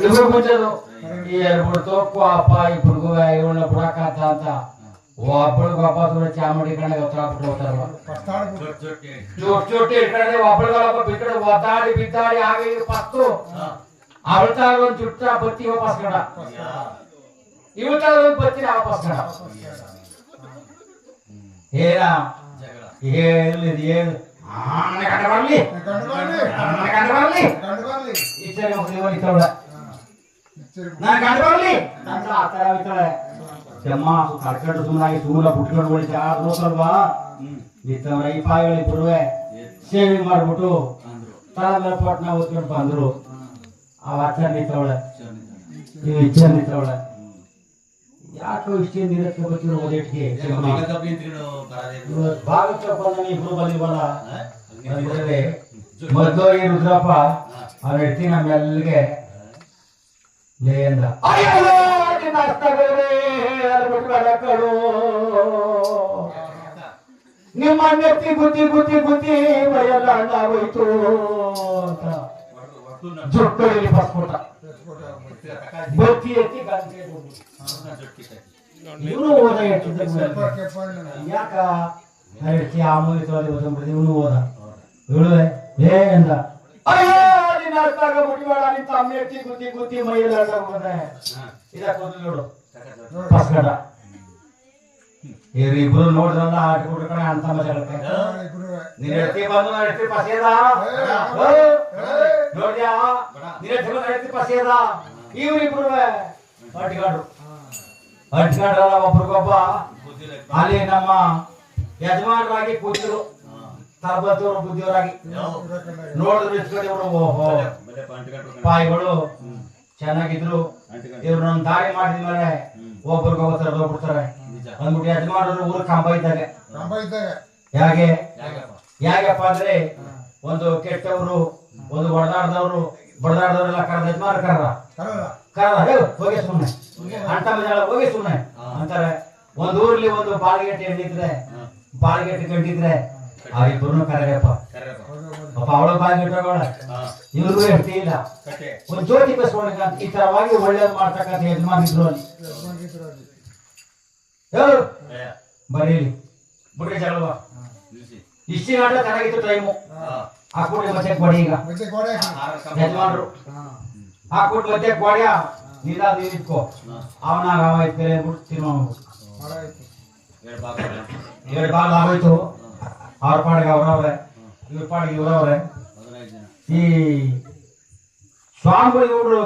ಇಬ್ರು ಮುಂಚೆದು ಈ ಎರಡು ತೋಕು ಅಪ್ಪ ಇಬ್ರಿಗೂ ಇವಳನ್ನ ಬಿಡಕಾತ ಅಂತ ಒಬ್ಬಳಿಗೆ ವಾಪಸ್ ಚಾಮುಂಡಿ ಕಡೆ ಉತ್ತರ ಬಿಟ್ಟು ಹೋಗ್ತಾರಲ್ಲ ಚೋಟಿ ಇಟ್ಕೊಂಡೆ ಒಬ್ಬಳಿಗೆ ಬಿಕ್ಕಡೆ ಒತ್ತಾಡಿ ಬಿದ್ದಾಡಿ ಹಾಗೆ ಪತ್ತು ಅವಳ್ತಾಗ ಒಂದು ಚುಟ್ಟ ಬತ್ತಿ ವಾಪಸ್ ಕಡ ಇವತ್ತಾಗ ಒಂದು ಬತ್ತಿ ವಾಪಸ್ ಕಡ ಏನ ಹೇಳಿ ಹೇಳು ಕಂಡು ಬರ್ಲಿ ಈ ಸರಿ ಹೋಗ್ತಾವಳ ನಾನು ಕಂಡು ಬರ್ಲಿ ಅಂತ ಆತರ ಹೋಗ್ತಾಳೆ ಅಮ್ಮ ಕರ್ಕೊಂಡು ಸುಮ್ಮನಾಗಿ ಸೂಲ ಬಿಟ್ಕೊಂಡು ಹೊಡಿತ ನೋಡ್ರಲ್ವಾ ಇತ್ತವ್ರ ಈ ಪಾಯಿಗಳು ಬರುವೆ ಸೇವಿಂಗ್ ಮಾಡ್ಬಿಟ್ಟು ತಲೆ ಮೇಲೆ ಪಟ್ನ ಓದ್ಕೊಂಡು ಬಂದ್ರು ಆ ಅಚ್ಚ ನಿಂತವಳೆ ನೀವು ಇಚ್ಛೆ ನಿಂತವಳೆ ಯಾಕೋ ಇಷ್ಟೇನು ಇರಕ್ಕೆ ಗೊತ್ತಿರೋ ಓದಿಟ್ಟಿಗೆ ಭಾಗಕ್ಕೆ ಬಂದ ಇಬ್ರು ಬಂದಿವಲ್ಲ ಅಂದ್ರೆ ಮೊದಲು ಈ ರುದ್ರಪ್ಪ ಅವ್ರ ಹೆಡ್ತಿ ನಮ್ಮೆಲ್ಲಿಗೆ ಲೇ ಅಂದ ನಿಮ್ಮ ನೆತ್ತಿ ಗುದ್ದಿ ಗುದ್ದಿ ಗುದ್ದಿ ಮೈಯೆಲ್ಲ ಹಣ್ಣಾಗೋಯ್ತು ಅಂತ ಜೊಟ್ಟಲ್ಲಿ ಬಸ್ಕೊಟ ಬತ್ತಿ ಎತ್ತಿ ಇವನು ಓದ ಯಾಕ ಹೇಳ್ತಿ ಆ ಮೂಲಿತವಾಗಿ ಇವನು ಓದ ಹೇಳುವೆ ಏ ಅಂದ ಅಯ್ಯೋ ನಿನ್ನ ಅರ್ಥಾಗ ಮುಡಿಬೇಡ ನಿಂತ ಅಮ್ಮ ಎತ್ತಿ ಗುದ್ದಿ ಗುದ್ದಿ ಮೈಯೆಲ್ಲ ಹಣ್ಣಾಗೋದೆ ಇದಕ್ಕೆ ನೋಡು ಪಸ್ಕಡ ಇವ್ರಿಬ್ರು ನೋಡ್ರಲ್ಲ ಆಟ್ಬಿಟ್ರ ಕಡೆ ಅಂತ ಮಜಾಗತ್ತೆ ನೀನ್ ಎತ್ತಿ ಬಂದು ನಾನು ಎತ್ತಿ ಪಸೇದ ನೋಡ್ಯಾ ನೀನ್ ಎತ್ತಿ ಬಂದು ಎತ್ತಿ ಪಸೇದ ಇವ್ರಿಬ್ರು ಅಟ್ಕೊಂಡ್ರಲ್ಲ ಒಬ್ರಿಗೊಬ್ಬ ಅಲ್ಲಿ ನಮ್ಮ ಯಜಮಾನರಾಗಿ ಕೂತಿರು ತರಬತ್ತವರು ಬುದ್ಧಿಯವರಾಗಿ ನೋಡಿದ್ರು ಇಸ್ಕೊಂಡು ಇವರು ಪಾಯಿಗಳು ಚೆನ್ನಾಗಿದ್ರು ಇವ್ರು ನಮ್ಮ ದಾರಿ ಮಾಡಿದ್ಮೇಲೆ ಒಬ್ರಿಗೊಬ್ಬ ಹೋಗ್ಬಿಡ್ತಾರೆ ಅಂದ್ಬಿಟ್ಟು ಯಜಮಾನರು ಊರು ಕಂಬ ಇದ್ದಾಗ ಹೇಗೆ ಹೇಗಪ್ಪ ಅಂದ್ರೆ ಒಂದು ಕೆಟ್ಟವರು ಒಂದು ಹೊಡೆದಾಡ್ದವ್ರು ಬಡದಾಡ್ದವ್ರೆಲ್ಲ ಕರೆದ ಯಜಮಾನ ಕರದ ಹೋಗಿ ಸುಮ್ಮನೆ ಅಂಟ ಮಜಾಳ ಹೋಗಿ ಸುಮ್ಮನೆ ಅಂತಾರೆ ಒಂದ್ ಊರ್ಲಿ ಒಂದು ಬಾಳ್ಗೆಟ್ ಎಣ್ಣಿದ್ರೆ ಬಾಳ್ಗೆಟ್ ಗಂಟಿದ್ರೆ ಆ ಇಬ್ಬರನ್ನು ಕರೆಯಪ್ಪ ಪಾಪ ಅವಳ ಬಾಳ್ಗೆಟ್ ಹೋಗೋಣ ಇವ್ರಿಗೂ ಎಷ್ಟಿ ಇಲ್ಲ ಒಂದ್ ಜ್ಯೋತಿ ಬಸ್ಕೊಂಡ ಈ ತರವಾಗಿ ಒಳ್ಳೇದು ಮಾಡ್ತಕ್ಕಂಥ ಯಜಮಾನಿದ್ರು ಅಲ್ಲಿ ಬರೀಲಿ ಬಿಡ್ರಿ ಜಗಳವ ಇಷ್ಟಿನ ಆಟ ಚೆನ್ನಾಗಿತ್ತು ಟೈಮು ಹಾಕ್ಬಿಟ್ರಿ ಮತ್ತೆ ಗೋಡೆ ಈಗ ಯಜಮಾನ್ರು ಹಾಕ್ಬಿಟ್ಟು ಮತ್ತೆ ಗೋಡ್ಯ ನೀಲ ನಿಂತ್ಕೋ ಅವನಾಗ ಅವ ಇದ್ಮೇಲೆ ಅಂದ್ಬಿಟ್ಟು ತಿರ್ಮಾಡ್ಬಿಟ್ಟು ಎರಡು ಬಾಲ್ ಆಗೋಯ್ತು ಅವ್ರ ಪಾಡಿಗೆ ಅವ್ರವ್ರೆ ಇವ್ರ ಪಾಡಿಗೆ ಇವ್ರವ್ರೆ ಈ ಸ್ವಾಮಿಗಳು ಇವ್ರು